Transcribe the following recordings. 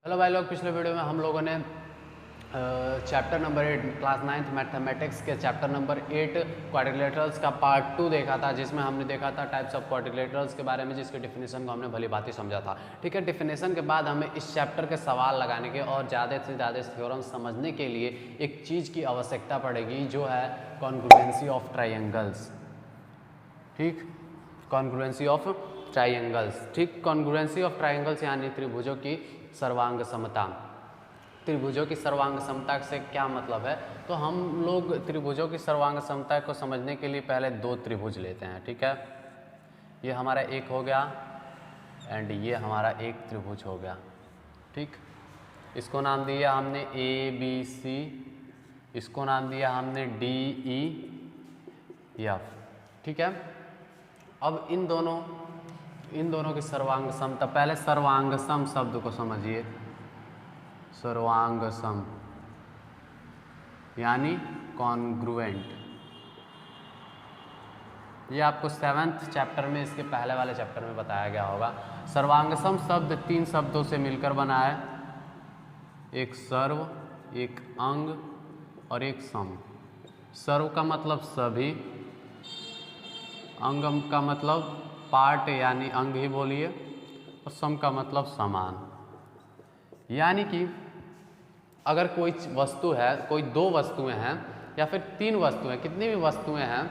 Hello भाई लोग, पिछले वीडियो में हम लोगों ने chapter number 8 class 9th mathematics के चैप्टर नंबर 8 क्वाड्रिलेटरल्स का पार्ट 2 देखा था, जिसमें हमने देखा था टाइप्स ऑफ क्वाड्रिलेटरल्स के बारे में, जिसके डिफिनेशन को हमने भली भांति समझा था। ठीक है, डिफिनेशन के बाद हमें इस चैप्टर के सवाल लगाने के और ज़्यादा से ज़्यादा थ्योरम समझने के लिए एक चीज़ की आवश्यकता पड़ेगी, जो है कॉन्ग्रुएंसी ऑफ ट्राइंगल्स। ठीक, कॉन्ग्रुएंसी ऑफ ट्राइंगल्स। ठीक, कॉन्ग्रुएंसी ऑफ ट्राइंगल्स यानी त्रिभुजों की सर्वांग समता। त्रिभुजों की सर्वांग समता से क्या मतलब है? तो हम लोग त्रिभुजों की सर्वांग समता को समझने के लिए पहले दो त्रिभुज लेते हैं। ठीक है, ये हमारा एक हो गया एंड ये हमारा एक त्रिभुज हो गया। ठीक, इसको नाम दिया हमने ए बी सी, इसको नाम दिया हमने डी ई एफ। ठीक है, अब इन दोनों की सर्वांग समता, पहले सर्वांग सम शब्द को समझिए। सर्वांग सम यानी कॉन्ग्रुएंट। ये आपको 7th चैप्टर में, इसके पहले वाले चैप्टर में बताया गया होगा। सर्वांग सम शब्द 3 शब्दों से मिलकर बना है, एक सर्व, एक अंग और एक सम। सर्व का मतलब सभी, अंग का मतलब पार्ट यानी अंग ही बोलिए, और सम का मतलब समान। यानी कि अगर कोई वस्तु है, कोई 2 वस्तुएं हैं या फिर 3 वस्तुएं, कितनी भी वस्तुएं हैं,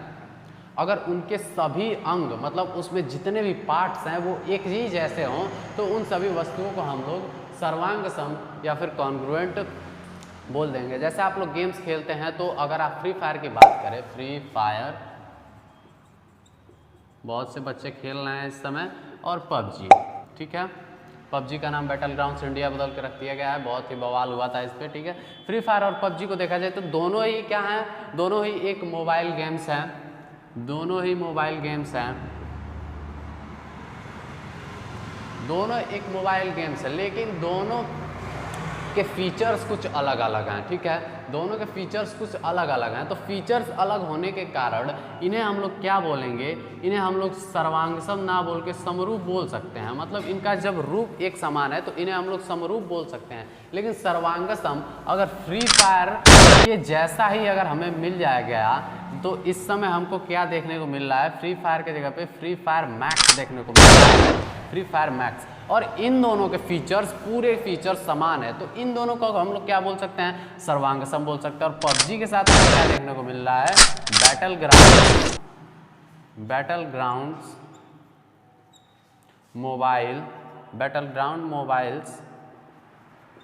अगर उनके सभी अंग मतलब उसमें जितने भी पार्ट्स हैं वो एक ही जैसे हों, तो उन सभी वस्तुओं को हम लोग सर्वांग सम या फिर कॉन्ग्रुएंट बोल देंगे। जैसे आप लोग गेम्स खेलते हैं, तो अगर आप फ्री फायर की बात करें, फ्री फायर बहुत से बच्चे खेल रहे हैं इस समय, और पबजी। ठीक है, पबजी का नाम बैटल ग्राउंड्स इंडिया बदल के रख दिया गया है, बहुत ही बवाल हुआ था इस पर। ठीक है, फ्री फायर और पबजी को देखा जाए तो दोनों ही क्या हैं? दोनों ही एक मोबाइल गेम्स हैं, दोनों ही मोबाइल गेम्स हैं, दोनों एक मोबाइल गेम्स है, लेकिन दोनों के फीचर्स कुछ अलग अलग हैं। ठीक है, दोनों के फीचर्स कुछ अलग अलग हैं, तो फीचर्स अलग होने के कारण इन्हें हम लोग क्या बोलेंगे? इन्हें हम लोग सर्वांगसम ना बोल के समरूप बोल सकते हैं। मतलब इनका जब रूप एक समान है तो इन्हें हम लोग समरूप बोल सकते हैं। लेकिन सर्वांगसम अगर फ्री फायर के जैसा ही अगर हमें मिल जाएगा, तो इस समय हमको क्या देखने को मिल रहा है? फ्री फायर के जगह पे फ्री फायर मैक्स देखने को मिल रहा है, फ्री फायर मैक्स। और इन दोनों के फीचर्स, पूरे फीचर्स समान है, तो इन दोनों को हम लोग क्या बोल सकते हैं? सर्वांगसम बोल सकते हैं। और पबजी के साथ हमें क्या देखने को मिल रहा है? Battle grounds mobile, battle ground mobiles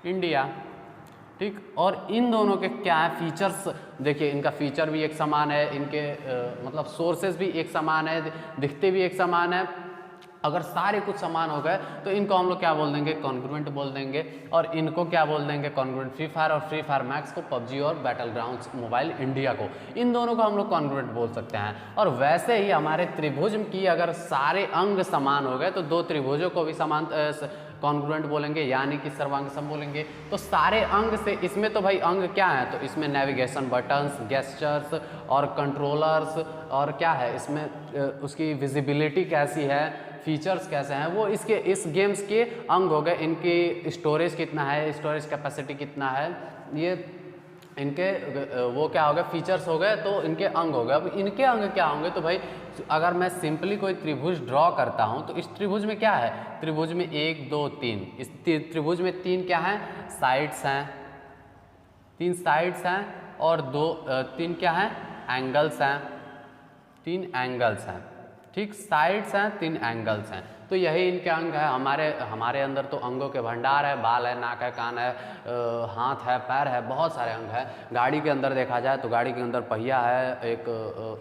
India. ठीक, और इन दोनों के क्या है फीचर्स? देखिए, इनका फीचर भी एक समान है, इनके मतलब सोर्सेज भी एक समान है, दिखते भी एक समान है। अगर सारे कुछ समान हो गए तो इनको हम लोग क्या बोल देंगे? कॉन्ग्रुएंट बोल देंगे। और इनको क्या बोल देंगे? कॉन्ग्रुएंट। फ्री फायर और फ्री फायर मैक्स को, पबजी और बैटल ग्राउंड्स मोबाइल इंडिया को, इन दोनों को हम लोग कॉन्ग्रुएंट बोल सकते हैं। और वैसे ही हमारे त्रिभुज की अगर सारे अंग समान हो गए तो 2 त्रिभुजों को भी समान कॉन्ग्रुएंट बोलेंगे, यानी कि सर्वांगसम बोलेंगे। तो सारे अंग से, इसमें तो भाई अंग क्या है? तो इसमें नेविगेशन बटन्स, गेस्चर्स और कंट्रोलर्स, और क्या है इसमें उसकी विजिबिलिटी कैसी है, फीचर्स कैसे हैं, वो इसके इस गेम्स के अंग हो गए। इनकी स्टोरेज कितना है, स्टोरेज कैपेसिटी कितना है, ये इनके वो क्या हो गए? फीचर्स हो गए, तो इनके अंग हो गए। अब इनके अंग क्या होंगे? तो भाई अगर मैं सिंपली कोई त्रिभुज ड्रॉ करता हूं, तो इस त्रिभुज में क्या है? त्रिभुज में 1 2 3, इस त्रिभुज में 3 क्या हैं? साइड्स हैं, 3 साइड्स हैं, और 3 क्या हैं? एंगल्स हैं, 3 एंगल्स हैं। ठीक, साइड्स हैं, 3 एंगल्स हैं, तो यही इनके अंग है। हमारे अंदर तो अंगों के भंडार है, बाल है, नाक है, कान है, हाथ है, पैर है, बहुत सारे अंग हैं। गाड़ी के अंदर देखा जाए तो गाड़ी के अंदर पहिया है, एक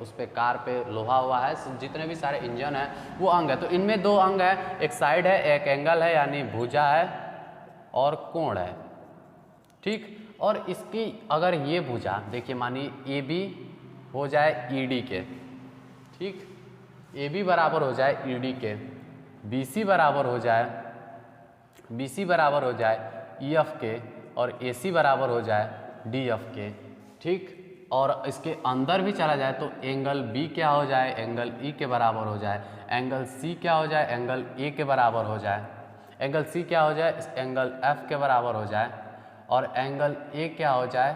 उस पर कार पे लोहा हुआ है, जितने भी सारे इंजन है वो अंग है। तो इनमें 2 अंग है, एक साइड है, एक एंगल है यानी भुजा है, और कोण है। ठीक, और इसकी अगर ये भुजा देखिए, मानिए ए बी हो जाए ईडी के, ठीक, ए बी बराबर हो जाए ईडी के, बी सी बराबर हो जाए ई एफ के, और ए सी बराबर हो जाए डी एफ के। ठीक, और इसके अंदर भी चला जाए तो एंगल बी क्या हो जाए? एंगल ई के बराबर हो जाए। एंगल सी क्या हो जाए? एंगल ए के बराबर हो जाए। एंगल सी क्या हो जाए, एंगल एफ के बराबर हो जाए, और एंगल ए क्या हो जाए,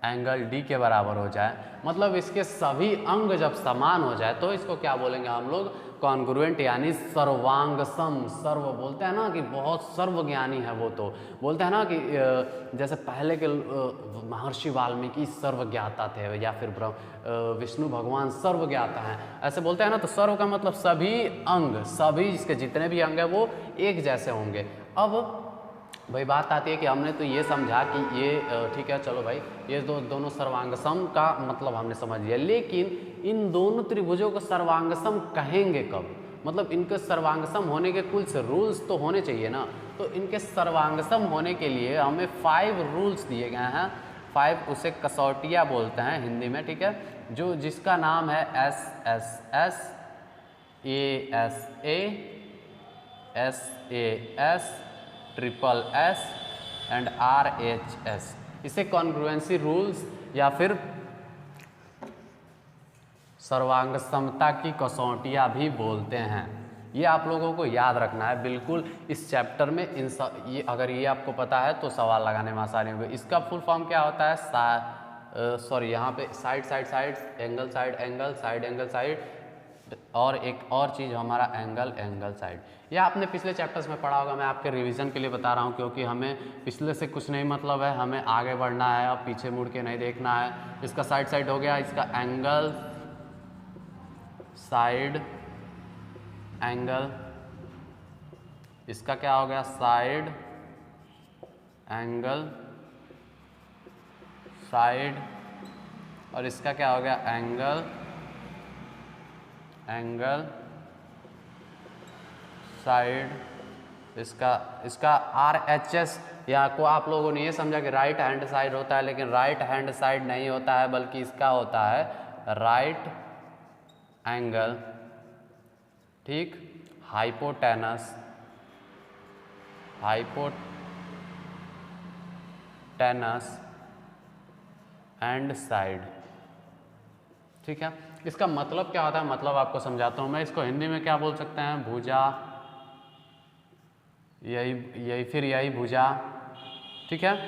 एंगल डी के बराबर हो जाए। मतलब इसके सभी अंग जब समान हो जाए तो इसको क्या बोलेंगे हम लोग, कॉन्ग्रुएंट यानी सर्वांगसम। सर्व बोलते हैं ना कि बहुत सर्वज्ञानी है वो, तो बोलते हैं ना कि जैसे पहले के महर्षि वाल्मीकि सर्वज्ञाता थे, या फिर विष्णु भगवान सर्वज्ञाता हैं, ऐसे बोलते हैं ना। तो सर्व का मतलब सभी अंग, सभी इसके जितने भी अंग हैं वो एक जैसे होंगे। अब भाई बात आती है कि हमने तो ये समझा कि ये ठीक है, चलो भाई ये दोनों सर्वांगसम का मतलब हमने समझ लिया, लेकिन इन दोनों त्रिभुजों को सर्वांगसम कहेंगे कब? मतलब इनके सर्वांगसम होने के कुछ रूल्स तो होने चाहिए ना। तो इनके सर्वांगसम होने के लिए हमें 5 रूल्स दिए गए हैं। 5 उसे कसौटियाँ बोलते हैं हिंदी में, ठीक है, जो जिसका नाम है SSS, ASA, SAS, SSS and RHS। इसे कॉन्ग्रुएंसी रूल्स या फिर सर्वांग समता की कसौटियाँ भी बोलते हैं। ये आप लोगों को याद रखना है बिल्कुल इस चैप्टर में। ये अगर ये आपको पता है तो सवाल लगाने में आसानी होगी। इसका फुल फॉर्म क्या होता है, सॉरी यहाँ पे side side side, angle side angle, side angle side, और एक और चीज़ हमारा एंगल एंगल साइड। यह आपने पिछले चैप्टर्स में पढ़ा होगा, मैं आपके रिवीजन के लिए बता रहा हूँ, क्योंकि हमें पिछले से कुछ नहीं मतलब है, हमें आगे बढ़ना है और पीछे मुड़ के नहीं देखना है। इसका साइड साइड हो गया, इसका एंगल साइड एंगल, इसका क्या हो गया, साइड एंगल साइड, और इसका क्या हो गया, एंगल एंगल साइड। इसका RHS, यहाँ को आप लोगों ने ये समझा कि राइट हैंड साइड होता है, लेकिन राइट हैंड साइड नहीं होता है, बल्कि इसका होता है राइट एंगल, ठीक, हाइपोटेनस, हाइपोटेनस एंड साइड, ठीक है। इसका मतलब क्या होता है, मतलब आपको समझाता हूँ मैं। इसको हिंदी में क्या बोल सकते हैं, भुजा, यही फिर यही भुजा, ठीक है,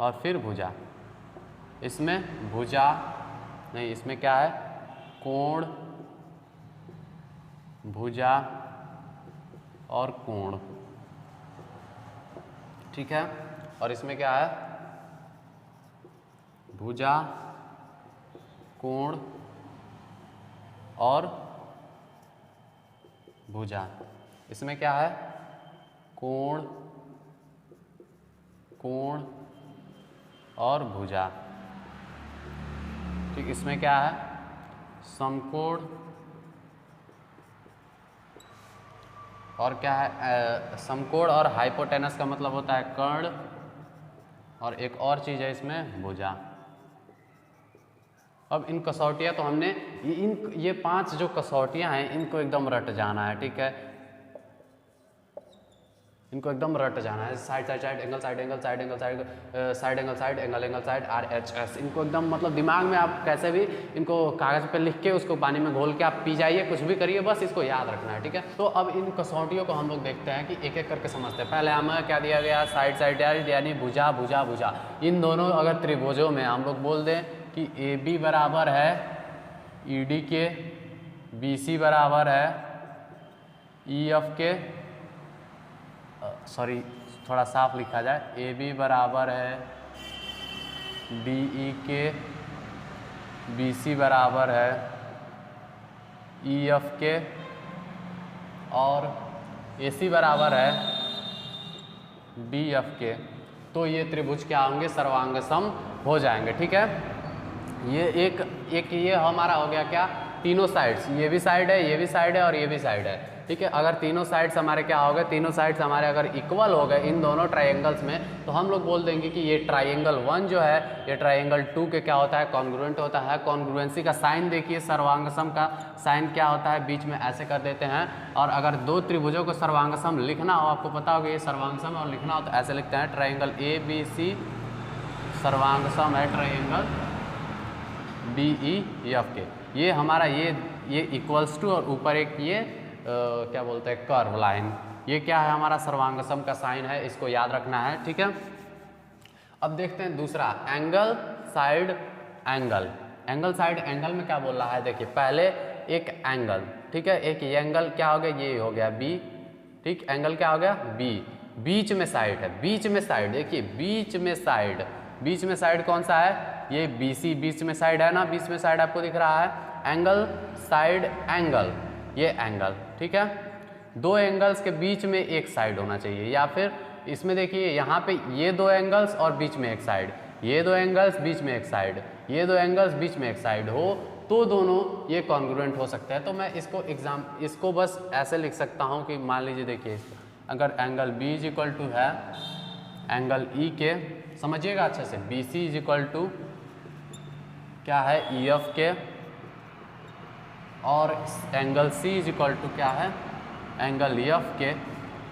और फिर भुजा। इसमें भुजा नहीं, इसमें क्या है, कोण, भुजा और कोण, ठीक है। और इसमें क्या है, भुजा, कोण और भुजा। इसमें क्या है, कोण, कोण और भुजा, ठीक। इसमें क्या है, समकोण, और क्या है, समकोण और हाइपोटेनस का मतलब होता है कर्ण, और एक और चीज़ है इसमें, भुजा। अब इन कसौटियाँ तो हमने ये 5 जो कसौटियाँ हैं इनको एकदम रट जाना है, ठीक है, इनको एकदम रट जाना है। Side side side, angle side angle, side angle side, side angle side, angle angle side, RHS। इनको एकदम मतलब दिमाग में आप कैसे भी इनको कागज़ पे लिख के उसको पानी में घोल के आप पी जाइए, कुछ भी करिए, बस इसको याद रखना है, ठीक है। तो अब इन कसौटियों को हम लोग देखते हैं कि एक एक करके समझते हैं। पहले हमें क्या दिया गया, साइड साइड यानी भुजा भुजा भुजा। इन दोनों अगर त्रिभुजों में हम लोग बोल दें कि AB बराबर है ED के, BC बराबर है EF के, सॉरी थोड़ा साफ लिखा जाए, AB बराबर है DE के, BC बराबर है EF के, और AC बराबर है BF के। तो ये त्रिभुज क्या होंगे, सर्वांगसम हो जाएंगे, ठीक है। ये एक ये हमारा हो गया क्या, तीनों साइड्स, ये भी साइड है, ये भी साइड है और ये भी साइड है, ठीक है। अगर तीनों साइड्स हमारे क्या हो गए, तीनों साइड्स हमारे अगर इक्वल हो गए इन दोनों ट्रायंगल्स में, तो हम लोग बोल देंगे कि ये ट्रायंगल 1 जो है ये ट्रायंगल 2 के क्या होता है, कॉन्ग्रुएंट होता है। कॉन्ग्रुएंसी का साइन देखिए, सर्वांगसम का साइन क्या होता है, बीच में ऐसे कर देते हैं। और अगर दो त्रिभुजों को सर्वांगसम लिखना हो, आपको पता होगा ये सर्वांगसम और लिखना हो तो ऐसे लिखते हैं, ट्रायंगल ABC सर्वांगसम है ट्रायंगल DEF के। ये हमारा ये इक्वल्स टू और ऊपर एक ये क्या बोलते हैं कर्व लाइन, ये क्या है, हमारा सर्वांग सम का साइन है, इसको याद रखना है, ठीक है। अब देखते हैं दूसरा, angle side angle. Angle side angle में क्या बोल रहा है, देखिए पहले एक एंगल, ठीक है, एक ये एंगल क्या हो गया, ये हो गया बी, ठीक, एंगल क्या हो गया बी, बीच में साइड है, बीच में साइड, देखिए बीच में साइड, बीच में साइड कौन सा है, ये बी सी, बीच में साइड है ना, बीच में साइड आपको दिख रहा है, एंगल साइड एंगल, ये एंगल, ठीक है। दो एंगल्स के बीच में एक साइड होना चाहिए, या फिर इसमें देखिए यहाँ पे ये दो एंगल्स और बीच में एक साइड, ये दो एंगल्स बीच में एक साइड, ये दो एंगल्स बीच में एक साइड हो तो दोनों ये कॉन्ग्रुएंट हो सकते हैं। तो मैं इसको बस ऐसे लिख सकता हूँ कि मान लीजिए देखिए अगर angle B is equal to है एंगल E के, समझिएगा अच्छे से, BC इज इक्वल टू क्या है EF के, और angle C is equal to क्या है एंगल EF के,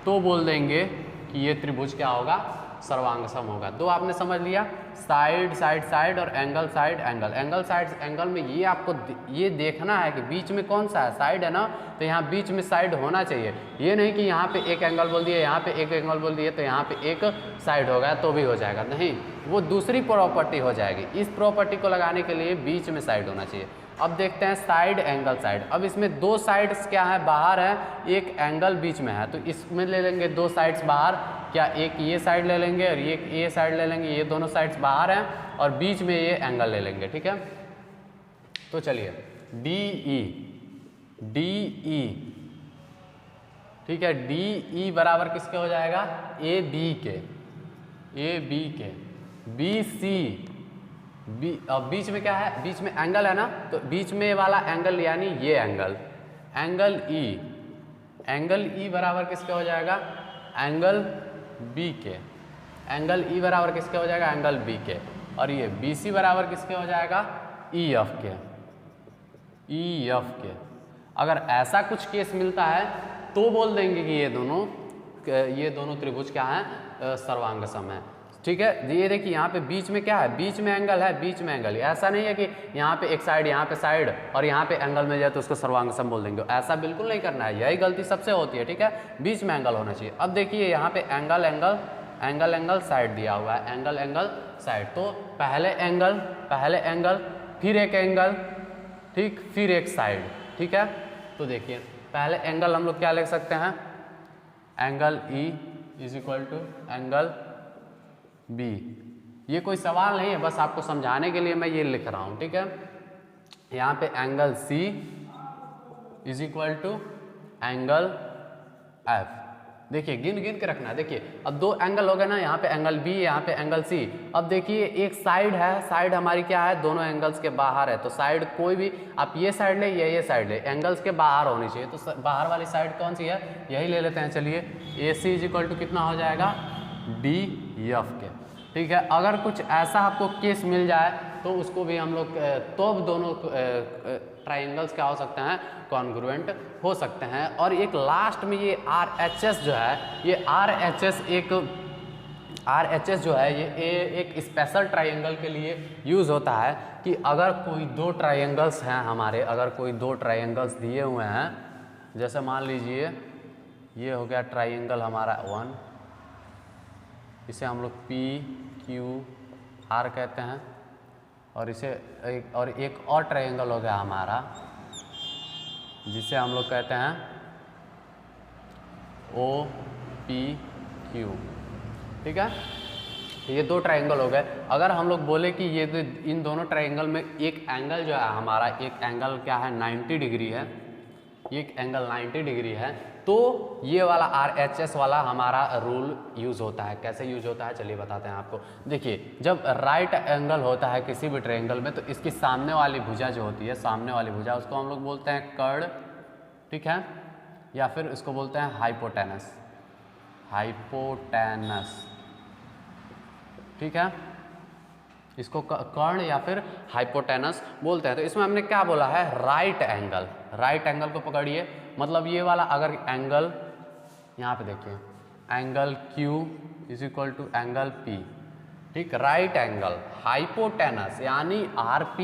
तो बोल देंगे कि ये त्रिभुज क्या होगा, सर्वांग सम होगा। दो आपने समझ लिया, साइड साइड साइड और angle side angle. Angle side angle में ये आपको ये देखना है कि बीच में कौन सा है, साइड है ना, तो यहाँ बीच में साइड होना चाहिए। ये नहीं कि यहाँ पे एक एंगल बोल दिए, यहाँ पे एक एंगल बोल दिए तो यहाँ पे एक साइड हो गया तो भी हो जाएगा, नहीं, वो दूसरी प्रॉपर्टी हो जाएगी। इस प्रॉपर्टी को लगाने के लिए बीच में साइड होना चाहिए। अब देखते हैं साइड एंगल साइड। अब इसमें दो साइड्स क्या है, बाहर है, एक एंगल बीच में है, तो इसमें ले लेंगे दो साइड्स बाहर, क्या एक ये साइड ले लेंगे और ये साइड ले लेंगे, ये दोनों साइड्स बाहर हैं और बीच में ये एंगल ले लेंगे, ठीक है। तो चलिए डी ई, ठीक है, डी ई बराबर किसके हो जाएगा, ए बी के, बी सी, अब बीच में क्या है, बीच में एंगल है ना, तो बीच में वाला एंगल यानी ये एंगल, एंगल ई बराबर किसके हो जाएगा, एंगल बी के, एंगल ई बराबर किसके हो जाएगा, एंगल बी के, और ये बी सी बराबर किसके हो जाएगा, ई एफ के। अगर ऐसा कुछ केस मिलता है तो बोल देंगे कि ये दोनों त्रिभुज क्या है, सर्वांग सम है, ठीक है। ये देखिए यहाँ पे बीच में क्या है, बीच में एंगल है, बीच में एंगल, ऐसा नहीं है कि यहाँ पे एक साइड, यहाँ पे साइड और यहाँ पे एंगल मिल जाए तो उसको सर्वांग सम बोल देंगे, ऐसा बिल्कुल नहीं करना है, यही गलती सबसे होती है, ठीक है। बीच में एंगल होना चाहिए। अब देखिए यहाँ पे एंगल साइड दिया हुआ है, एंगल साइड, तो पहले एंगल फिर एक एंगल, ठीक, फिर एक साइड, ठीक है। तो देखिए पहले एंगल हम लोग क्या लिख सकते हैं, angle E is equal to angle B. ये कोई सवाल नहीं है, बस आपको समझाने के लिए मैं ये लिख रहा हूँ, ठीक है। यहाँ पे angle C is equal to angle F, देखिए गिन के रखना है। देखिए अब दो एंगल हो गए ना, यहाँ पे एंगल बी, यहाँ पे एंगल सी। अब देखिए एक साइड है, साइड हमारी क्या है, दोनों एंगल्स के बाहर है, तो साइड कोई भी आप ये साइड ले या ये साइड ले, एंगल्स के बाहर होनी चाहिए, तो बाहर वाली साइड कौन सी है, यही ले लेते हैं। चलिए ए सी इज इक्वल टू कितना हो जाएगा, डी एफ के, ठीक है। अगर कुछ ऐसा आपको केस मिल जाए तो उसको भी हम लोग तो दोनों ट्राइंगल्स क्या हो सकते हैं, कॉन्ग्रुएंट हो सकते हैं। और एक लास्ट में ये आर एच एस जो है, ये आर एच एस जो है ये एक स्पेशल ट्राइंगल के लिए यूज़ होता है कि अगर कोई दो ट्राइंगल्स हैं हमारे, अगर कोई दो ट्राइंगल्स दिए हुए हैं, जैसे मान लीजिए ये हो गया ट्राइंगल हमारा 1, इसे हम लोग पी क्यू आर कहते हैं, और इसे एक और ट्रायंगल हो गया हमारा जिसे हम लोग कहते हैं ओ पी क्यू, ठीक है। ये दो ट्रायंगल हो गए। अगर हम लोग बोले कि ये इन दोनों ट्रायंगल में एक एंगल जो है हमारा, एक एंगल क्या है 90 डिग्री है, एक एंगल 90 डिग्री है, तो ये वाला RHS वाला हमारा रूल यूज़ होता है। कैसे यूज होता है चलिए बताते हैं आपको। देखिए जब राइट एंगल होता है किसी भी ट्रायंगल में, तो इसकी सामने वाली भुजा जो होती है, सामने वाली भुजा, उसको हम लोग बोलते हैं कर्ड, ठीक है, या फिर इसको बोलते हैं हाइपोटेनस, ठीक है, इसको कर्ण या फिर हाइपोटेनस बोलते हैं। तो इसमें हमने क्या बोला है, राइट एंगल को पकड़िए, मतलब ये वाला अगर एंगल यहाँ पे देखिए, angle Q is equal to angle P, ठीक, राइट एंगल हाइपोटेनस यानी RP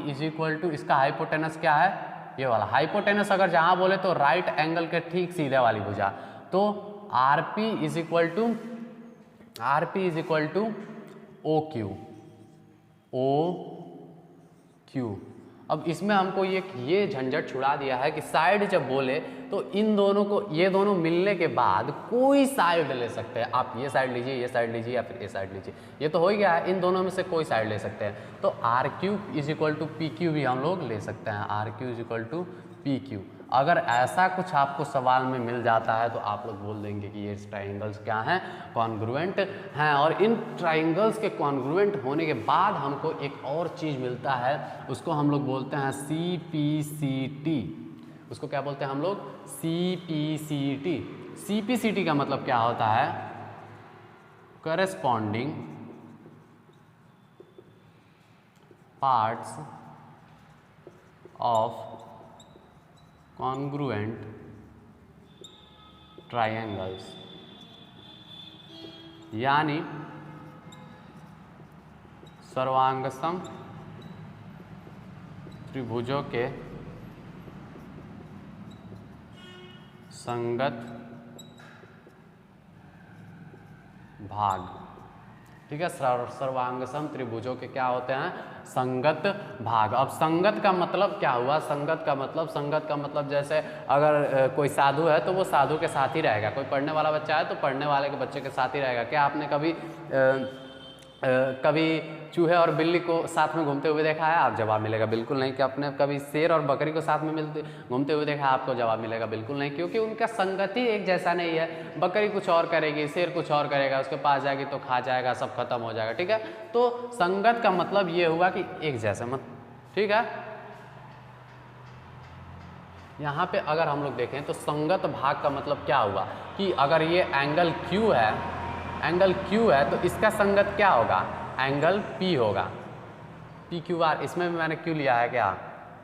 इज इक्वल टू, इसका हाइपोटेनस क्या है ये वाला। हाइपोटेनस अगर जहाँ बोले तो राइट एंगल के ठीक सीधे वाली भुजा। तो R P is equal to O Q. अब इसमें हमको ये झंझट छुड़ा दिया है कि साइड जब बोले तो इन दोनों को, ये दोनों मिलने के बाद कोई साइड ले सकते हैं। आप ये साइड लीजिए, ये साइड लीजिए, या फिर ये साइड लीजिए, ये तो हो ही गया है। इन दोनों में से कोई साइड ले सकते हैं। तो R Q is equal to P Q भी हम लोग ले सकते हैं। R Q is equal to P Q. अगर ऐसा कुछ आपको सवाल में मिल जाता है तो आप लोग बोल देंगे कि ये ट्राइंगल्स क्या हैं, कॉन्ग्रुएंट हैं। और इन ट्राइंगल्स के कॉन्ग्रुएंट होने के बाद हमको एक और चीज़ मिलता है, उसको हम लोग बोलते हैं CPCT। उसको क्या बोलते हैं हम लोग? CPCT। CPCT का मतलब क्या होता है? Corresponding parts of congruent triangles, यानी सर्वांगसम त्रिभुजों के संगत भाग। ठीक है, सर्वांगसम त्रिभुजों के क्या होते हैं? संगत भाग। अब संगत का मतलब क्या हुआ? संगत का मतलब जैसे अगर कोई साधु है तो वो साधु के साथ ही रहेगा, कोई पढ़ने वाला बच्चा है तो पढ़ने वाले के बच्चे के साथ ही रहेगा। क्या आपने कभी चूहे और बिल्ली को साथ में घूमते हुए देखा है? आप जवाब मिलेगा बिल्कुल नहीं। क्या आपने कभी शेर और बकरी को साथ में घूमते हुए देखा है? आपको जवाब मिलेगा बिल्कुल नहीं, क्योंकि उनका संगति एक जैसा नहीं है। बकरी कुछ और करेगी, शेर कुछ और करेगा, उसके पास जाएगी तो खा जाएगा, सब खत्म हो जाएगा। ठीक है, तो संगत का मतलब ये हुआ कि एक जैसा मत। ठीक है, यहाँ पे अगर हम लोग देखें तो संगत भाग का मतलब क्या हुआ कि अगर ये एंगल Q है तो इसका संगत क्या होगा? एंगल P होगा। PQR, इसमें भी मैंने Q लिया है क्या?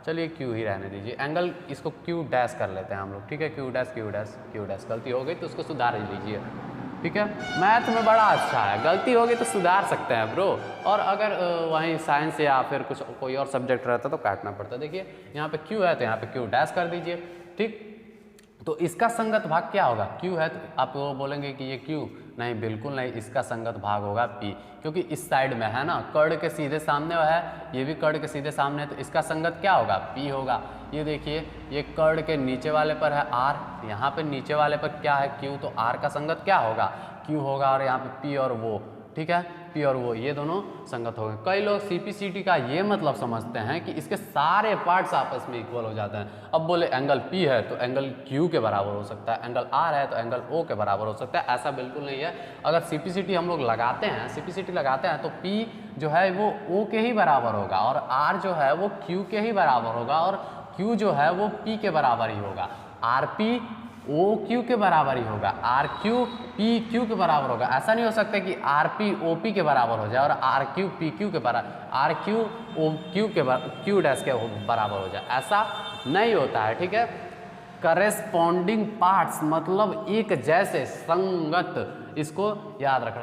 चलिए Q ही रहने दीजिए। एंगल इसको Q डैश कर लेते हैं हम लोग। ठीक है, Q डैश। गलती हो गई तो उसको सुधार लीजिए। ठीक है, मैथ में बड़ा अच्छा है, गलती होगी तो सुधार सकते हैं ब्रो। और अगर वहीं साइंस या फिर कुछ कोई और सब्जेक्ट रहता तो काटना पड़ता। देखिए यहाँ पे Q है तो यहाँ पे Q डैश कर दीजिए। ठीक, तो इसका संगत भाग क्या होगा? Q है तो आप वो बोलेंगे कि ये Q, नहीं बिल्कुल नहीं, इसका संगत भाग होगा P, क्योंकि इस साइड में है ना, कर्ण के सीधे सामने है, ये भी कर्ण के सीधे सामने है, तो इसका संगत क्या होगा? P होगा। ये देखिए, ये कर्ण के नीचे वाले पर है R, यहाँ पे नीचे वाले पर क्या है? Q, तो R का संगत क्या होगा? Q होगा। और यहाँ पे P और वो, ठीक है, P और वो, ये दोनों संगत हो गए। कई लोग CPCT का ये मतलब समझते हैं कि इसके सारे पार्ट्स आपस में इक्वल हो जाते हैं। अब बोले एंगल P है तो एंगल Q के बराबर हो सकता है, एंगल R है तो एंगल O के बराबर हो सकता है। ऐसा बिल्कुल नहीं है। अगर CPCT हम लोग लगाते हैं तो P जो है वो O के ही बराबर होगा, और R जो है वो Q के ही बराबर होगा, और Q जो है वो P के बराबर ही होगा। RP OQ के बराबर ही होगा, RQ PQ के बराबर होगा। ऐसा नहीं हो सकता कि RP OP के बराबर हो जाए और RQ PQ के बराबर, RQ OQ के Q डैश के बराबर हो जाए, ऐसा नहीं होता है। ठीक है, करेस्पॉन्डिंग पार्ट्स मतलब एक जैसे, संगत, इसको याद रखना।